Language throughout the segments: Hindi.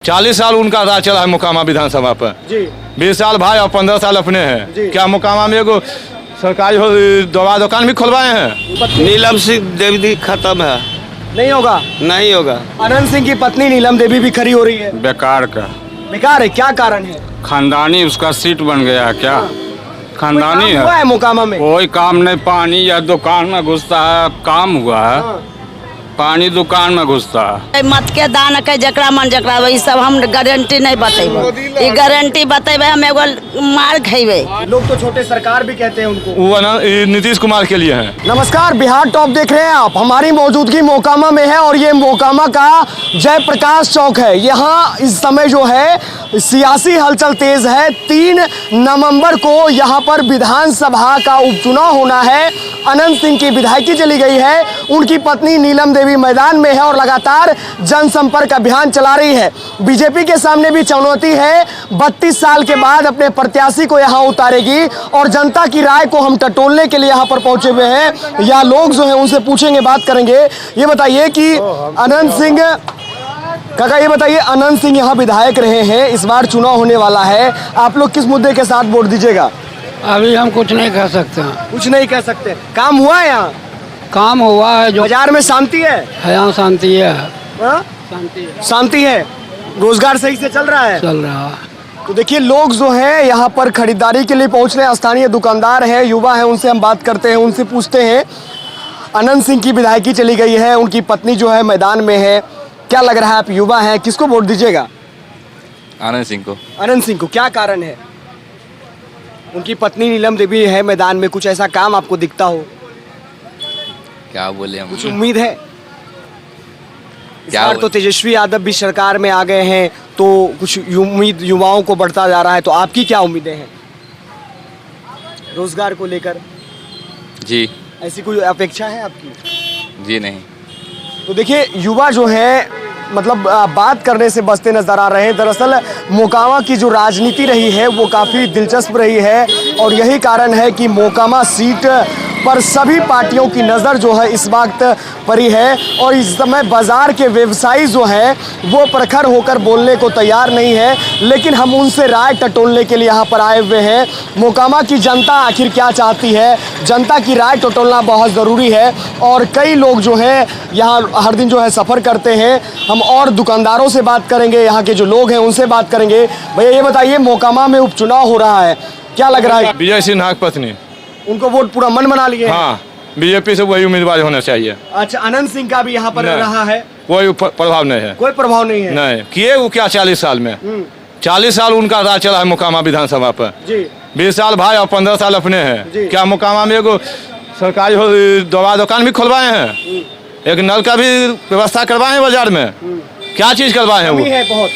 40 साल उनका राज चला है मोकामा विधानसभा पर जी 20 साल भाई और 15 साल अपने जी। हैं। क्या मोकामा में एगो सरकारी दवा दुकान भी खुलवाए हैं? नीलम सिंह देवी खत्म है, नहीं होगा। नहीं होगा। अनंत सिंह की पत्नी नीलम देवी भी खड़ी हो रही है, बेकार का बेकार है। क्या कारण है? खानदानी उसका सीट बन गया है क्या? खानदानी कोई काम हुआ है, है मोकामा में? कोई काम नहीं। पानी या दुकान में घुसता है, काम हुआ है। हाँ। पानी दुकान में घुसता है। मत के दान के जकरा मन जकरा वही सब हम गारंटी नहीं बतेबे। ये गारंटी बतेबे हम एगो मार खेबे। लोग तो छोटे सरकार भी कहते हैं उनको। वो नीतीश कुमार के लिए हैं। नमस्कार, बिहार टॉप देख रहे हैं आप। हमारी मौजूदगी मोकामा में है और ये मोकामा का जयप्रकाश चौक है। यहाँ इस समय जो है सियासी हलचल तेज है। 3 नवंबर को यहाँ पर विधानसभा का उपचुनाव होना है। अनंत सिंह की विधायकी चली गई है, उनकी पत्नी नीलम देवी मैदान में है और लगातार जनसंपर्क अभियान चला रही है। बीजेपी के सामने भी चुनौती है, 32 साल के बाद अपने प्रत्याशी को यहाँ उतारेगी और जनता की राय को हम टटोलने के लिए यहाँ पर पहुंचे हुए हैं। या लोग जो हैं उनसे पूछेंगे, बात करेंगे। ये बताइए कि अनंत सिंह काका, ये बताइए, अनंत सिंह यहाँ विधायक रहे हैं, इस बार चुनाव होने वाला है, आप लोग किस मुद्दे के साथ वोट दीजिएगा? अभी हम कुछ नहीं कह सकते हैं। कुछ नहीं कह सकते। काम हुआ है यहाँ? काम हुआ है जो बाजार में शांति है? यहाँ शांति है। हाँ? शांति है, शांति है। रोजगार सही से चल रहा है? चल रहा है। तो देखिए, लोग जो हैं यहाँ पर खरीदारी के लिए पहुँच रहे हैं। स्थानीय दुकानदार हैं, युवा हैं, उनसे हम बात करते हैं, उनसे पूछते हैं। अनंत सिंह की विधायकी चली गई है, उनकी पत्नी जो है मैदान में है। क्या लग रहा है, आप युवा हैं, किसको वोट दीजिएगा? आनंद सिंह को। अनंत सिंह को। क्या कारण है? उनकी पत्नी नीलम देवी है मैदान में, कुछ ऐसा काम आपको दिखता हो? क्या बोले हम? कुछ उम्मीद है? इस क्या बार तो तेजस्वी यादव भी सरकार में आ गए हैं, तो कुछ उम्मीद युवाओं को बढ़ता जा रहा है। तो आपकी क्या उम्मीदें हैं रोजगार को लेकर? जी ऐसी कोई अपेक्षा है आपकी? जी नहीं। तो देखिए, युवा जो है मतलब बात करने से बचते नजर आ रहे हैं। दरअसल मोकामा की जो राजनीति रही है वो काफ़ी दिलचस्प रही है और यही कारण है कि मोकामा सीट पर सभी पार्टियों की नज़र जो है इस वक्त पड़ी है और इस समय बाजार के व्यवसायी जो हैं वो प्रखर होकर बोलने को तैयार नहीं है, लेकिन हम उनसे राय टटोलने के लिए यहाँ पर आए हुए हैं। मोकामा की जनता आखिर क्या चाहती है, जनता की राय टटोलना बहुत ज़रूरी है और कई लोग जो हैं यहाँ हर दिन जो है सफ़र करते हैं। हम और दुकानदारों से बात करेंगे, यहाँ के जो लोग हैं उनसे बात करेंगे। भैया ये बताइए, मोकामा में उपचुनाव हो रहा है, क्या लग रहा है? विजय सिन्हा की पत्नी। उनको वोट पूरा मन बना लिए? हाँ, बीजेपी से वही उम्मीदवार होना चाहिए। अच्छा, अनंत सिंह का भी यहाँ पर रहा है? कोई प्रभाव नहीं है। कोई प्रभाव नहीं है? नहीं किए वो क्या 40 साल में। 40 साल उनका राज चला है मोकामा विधानसभा पर जी 20 साल भाई और 15 साल अपने जी। हैं। क्या मोकामा में एगो सरकारी दवा दुकान भी खुलवाए हैं, एक नल का भी व्यवस्था करवाए हैं बाजार में। क्या चीज करवाए हैं? कमी है बहुत।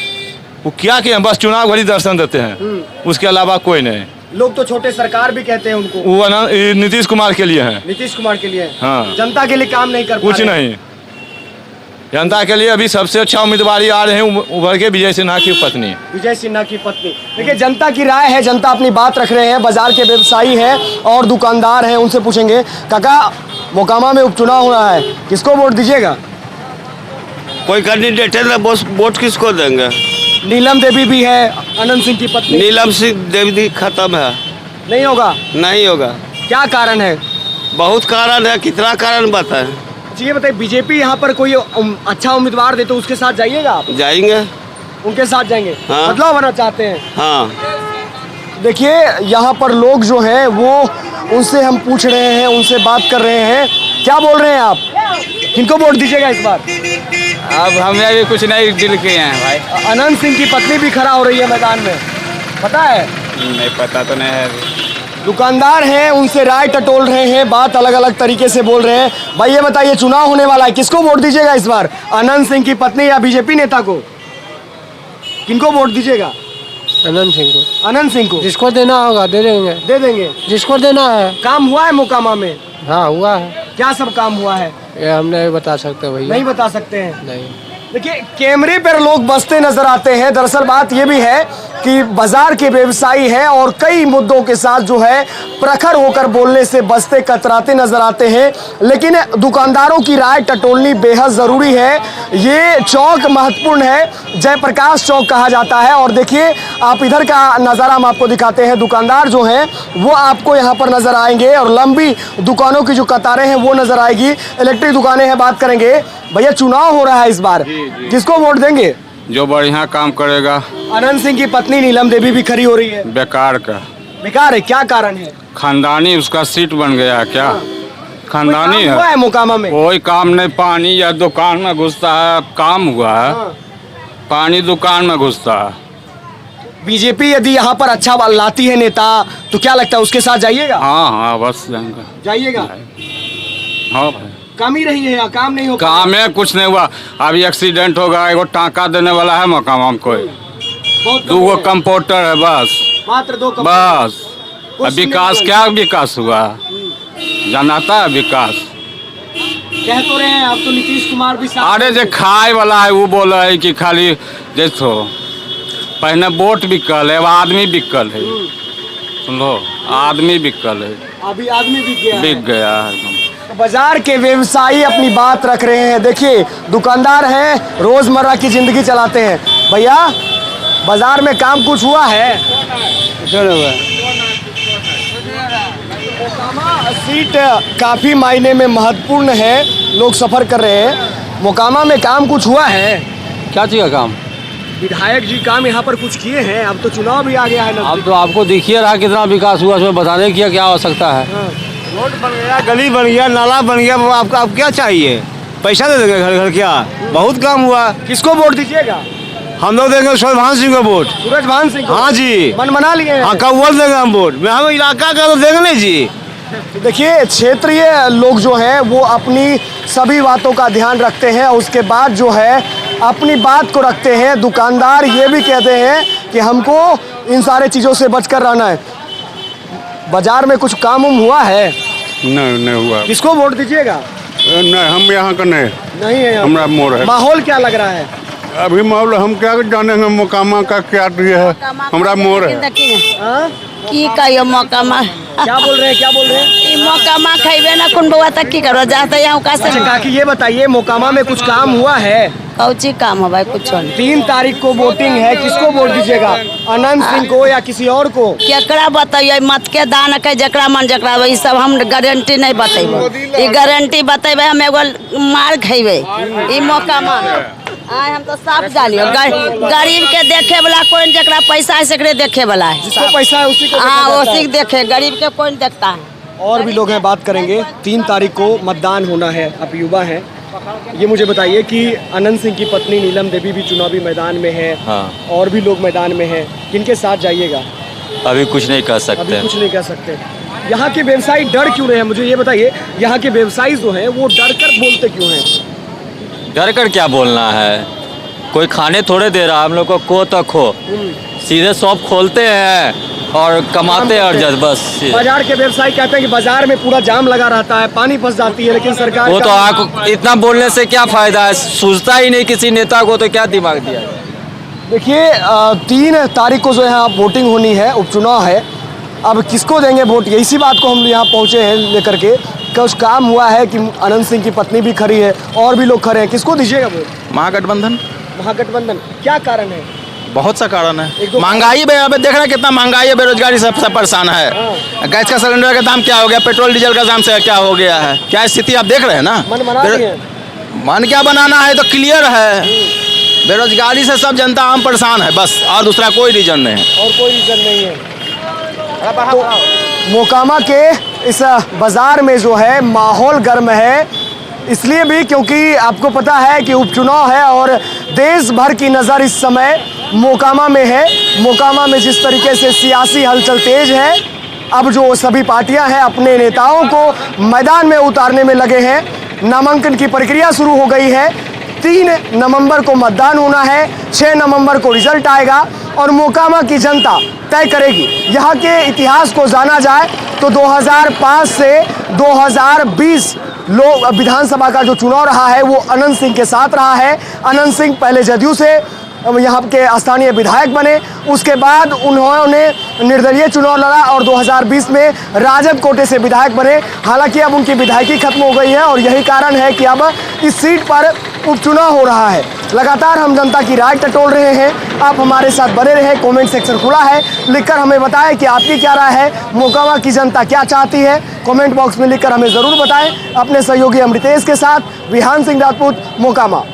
वो क्या किए? बस चुनाव घड़ी दर्शन देते हैं, उसके अलावा कोई नहीं। लोग तो छोटे सरकार भी कहते हैं उनको। वो नीतीश कुमार के लिए हैं। नीतीश कुमार के लिए? हाँ। जनता के लिए काम नहीं कर पा कुछ रहे। नहीं, जनता के लिए अभी सबसे अच्छा उम्मीदवार आ रहे हैं उभर के विजय सिन्हा की पत्नी। विजय सिन्हा की पत्नी। देखिए, जनता की राय है, जनता अपनी बात रख रहे हैं। बाजार के व्यवसायी हैं और दुकानदार हैं, उनसे पूछेंगे। काका, मोकामा में उपचुनाव हो रहा है, किसको वोट दीजिएगा? कोई कैंडिडेट है ना, बस वोट किसको देंगे? नीलम देवी भी है, अनंत सिंह की पत्नी। नीलम सिंह देवी खत्म है, नहीं होगा। नहीं होगा। क्या कारण है? बहुत कारण है, कितना कारण बताएं? जी ये बताइए, बीजेपी यहाँ पर कोई अच्छा उम्मीदवार दे तो उसके साथ जाइएगा आप? जाएंगे, उनके साथ जाएंगे? हाँ। बदलाव होना चाहते हैं? हाँ। देखिए, यहाँ पर लोग जो हैं वो उनसे हम पूछ रहे हैं, उनसे बात कर रहे हैं। क्या बोल रहे हैं आप, किनको वोट दीजिएगा इस बार? अब हमें भी कुछ नहीं दिल किए हैं भाई। अनंत सिंह की पत्नी भी खड़ा हो रही है मैदान में, पता है? नहीं पता तो नहीं है। दुकानदार हैं, उनसे राय टटोल रहे हैं, बात अलग अलग तरीके से बोल रहे हैं। भाई ये बताइए, चुनाव होने वाला है, किसको वोट दीजिएगा इस बार? अनंत सिंह की पत्नी या बीजेपी नेता को? किनको वोट दीजिएगा? अनंत सिंह को। अनंत सिंह को। जिसको देना होगा दे देंगे। दे देंगे? जिसको देना है। काम हुआ है मोकामा में? हाँ हुआ है। क्या सब काम हुआ है? ये हम नहीं बता सकते भैया। नहीं बता सकते हैं? नहीं। देखिए, कैमरे पर लोग बसते नजर आते हैं। दरअसल बात ये भी है कि बाजार के व्यवसायी हैं और कई मुद्दों के साथ जो है प्रखर होकर बोलने से बचते कतराते नजर आते हैं, लेकिन दुकानदारों की राय टटोलनी बेहद ज़रूरी है। ये चौक महत्वपूर्ण है, जयप्रकाश चौक कहा जाता है। और देखिए आप इधर का नज़ारा हम आपको दिखाते हैं। दुकानदार जो हैं वो आपको यहाँ पर नज़र आएंगे और लंबी दुकानों की जो कतारें हैं वो नज़र आएगी। इलेक्ट्रिक दुकानें हैं, बात करेंगे। भैया चुनाव हो रहा है इस बार, किसको वोट देंगे? जो बढ़िया काम करेगा। अनंत सिंह की पत्नी नीलम देवी भी खड़ी हो रही है। बेकार का, बेकार है, क्या कारण है? खानदानी उसका सीट बन गया है क्या? खानदानी कोई काम हुआ है मोकामा में? कोई काम नहीं, पानी या दुकान में घुसता है। काम हुआ है, पानी दुकान में घुसता है। बीजेपी यदि यहाँ पर अच्छा लाती है नेता तो क्या लगता है उसके साथ जाइएगा? हाँ हाँ बस जाएंगे। जाइएगा। हाँ भाई, काम ही रही है या काम नहीं हो? काम है, कुछ नहीं हुआ। अभी एक्सीडेंट होगा, एगो टाँका देने वाला है मोकामा में, कोई दो कंपाउंडर है बस, मात्र 2 बस। अब विकास क्या विकास हुआ? जानता है विकास? कह तो रहे हैं, अब तो नीतीश कुमार भी साथ। अरे जो खाए वाला है वो बोला है कि खाली देखो पहले वोट बिकल है, अब आदमी बिकल है। सुन लो, आदमी बिकल है, अभी आदमी बिक गया है। बाजार के व्यवसायी अपनी बात रख रहे हैं। देखिए दुकानदार हैं, रोजमर्रा की जिंदगी चलाते हैं। भैया बाजार में काम कुछ हुआ है? मोकामा सीट काफी मायने में महत्वपूर्ण है, लोग सफर कर रहे हैं। मोकामा में काम कुछ हुआ है? क्या चीज़ का काम? विधायक जी काम यहाँ पर कुछ किए हैं? अब तो चुनाव भी आ गया है ना। अब तो आपको दिखिए रहा कितना विकास हुआ, उसमें बताने की क्या आवश्यकता है? रोड बन गया, गली बन गया, नाला बन गया। आपको आप क्या चाहिए? पैसा दे देंगे घर घर, क्या बहुत काम हुआ। किसको वोट दीजिएगा? हम लोग देंगे सूरजभान सिंह को वोट। सूरजभान सिंह को? हाँ जी, मन बना लिए हैं? हाँ कौन देंगे हम वोट? हम इलाका का तो देंगे नहीं जी। देखिए क्षेत्रीय लोग जो हैं वो अपनी सभी बातों का ध्यान रखते हैं, उसके बाद जो है अपनी बात को रखते हैं। दुकानदार ये भी कहते हैं कि हमको इन सारे चीज़ों से बचकर रहना है। बाजार में कुछ काम हुआ है? नहीं हुआ। किसको वोट दीजिएगा? नहीं, हम यहाँ का नहीं है हमारा मोड़ है। माहौल क्या लग रहा है अभी माहौल हम क्या जानेंगे, मोकामा का क्या है, हमारा मोड़ है। हाँ? की कहियो मोकामा, क्या बोल रहे हैं? ई मोकामा खैबे ना कुन बउआ तक की करो जाते यहाँ कैसे? अच्छा काकी ये बताइए मोकामा में कुछ काम हुआ है? कौची काम हो भाई? कुछ नहीं। 3 तारीख को वोटिंग है, किसको वोट दीजिएगा? अनंत सिंह को या किसी और को? केकरा बताइए? मत के दान के जकरा मन जकरा, ई सब हम गारंटी नहीं बतेबे। ई गारंटी बतेबे हम एगो मार खेबे। ई मोकामा आए हम तो साफ जानियो, गरीब के देखे वाला कोई जकरा पैसा है सेकरे देखे वाला है। जिसको पैसा है उसी को हाँ उसी देखे, गरीब के कौन देखता है? और भी लोग हैं, बात करेंगे। 3 तारीख को मतदान होना है, आप युवा हैं, ये मुझे बताइए कि अनंत सिंह की पत्नी नीलम देवी भी चुनावी मैदान में है। हाँ। और भी लोग मैदान में हैं, किनके साथ जाइएगा? अभी कुछ नहीं कह अभी सकते। कुछ नहीं कह सकते। यहाँ के व्यवसायी डर क्यों रहे हैं, मुझे ये बताइए। यहाँ के व्यवसायी जो हैं वो डर कर बोलते क्यों हैं? डर कर क्या बोलना है, कोई खाने थोड़े दे रहा है हम लोग को तो खो। सीधे शॉप खोलते हैं और कमाते हैं और जब बस। बाजार के व्यवसायी कहते हैं कि बाजार में पूरा जाम लगा रहता है, पानी फंस जाती है, लेकिन सरकार वो तो आपको इतना बोलने से क्या फायदा है, सूझता ही नहीं किसी नेता को, तो क्या दिमाग दिया। देखिए 3 तारीख को जो है वोटिंग होनी है, उपचुनाव है। अब किसको देंगे वोट, इसी बात को हम यहाँ पहुँचे हैं लेकर के। कुछ काम हुआ है कि अनंत सिंह की पत्नी भी खड़ी है और भी लोग खड़े हैं, किसको दीजिएगा वोट? महागठबंधन। महागठबंधन, क्या कारण है? बहुत सा कारण है। महंगाई अभी देख रहे हैं कितना महंगाई है, बेरोजगारी सबसे परेशान है। गैस का सिलेंडर का दाम क्या हो गया, पेट्रोल डीजल का दाम से क्या हो गया है, क्या स्थिति आप देख रहे हैं ना। मन बना दिए? मन क्या बनाना है, तो क्लियर है। बेरोजगारी से सब जनता आम परेशान है बस, और दूसरा कोई रीजन नहीं है। और कोई रीजन नहीं है। तो मोकामा के इस बाजार में जो है माहौल गर्म है, इसलिए भी क्योंकि आपको पता है कि उपचुनाव है और देश भर की नज़र इस समय मोकामा में है। मोकामा में जिस तरीके से सियासी हलचल तेज है, अब जो सभी पार्टियां हैं अपने नेताओं को मैदान में उतारने में लगे हैं। नामांकन की प्रक्रिया शुरू हो गई है। 3 नवंबर को मतदान होना है, 6 नवंबर को रिजल्ट आएगा और मोकामा की जनता तय करेगी। यहाँ के इतिहास को जाना जाए तो 2005 से 2020 लोग विधानसभा का जो चुनाव रहा है वो अनंत सिंह के साथ रहा है। अनंत सिंह पहले जदयू से यहाँ के स्थानीय विधायक बने उसके बाद उन्होंने निर्दलीय चुनाव लड़ा और 2020 में राजद कोटे से विधायक बने। हालांकि अब उनकी विधायकी खत्म हो गई है और यही कारण है कि अब इस सीट पर उपचुनाव हो रहा है। लगातार हम जनता की राय टटोल रहे हैं। आप हमारे साथ बने रहें। कमेंट सेक्शन खुला है, लिखकर हमें बताएं कि आपकी क्या राय है, मोकामा की जनता क्या चाहती है। कमेंट बॉक्स में लिखकर हमें ज़रूर बताएं। अपने सहयोगी अमृतेश के साथ विहान सिंह राजपूत, मोकामा।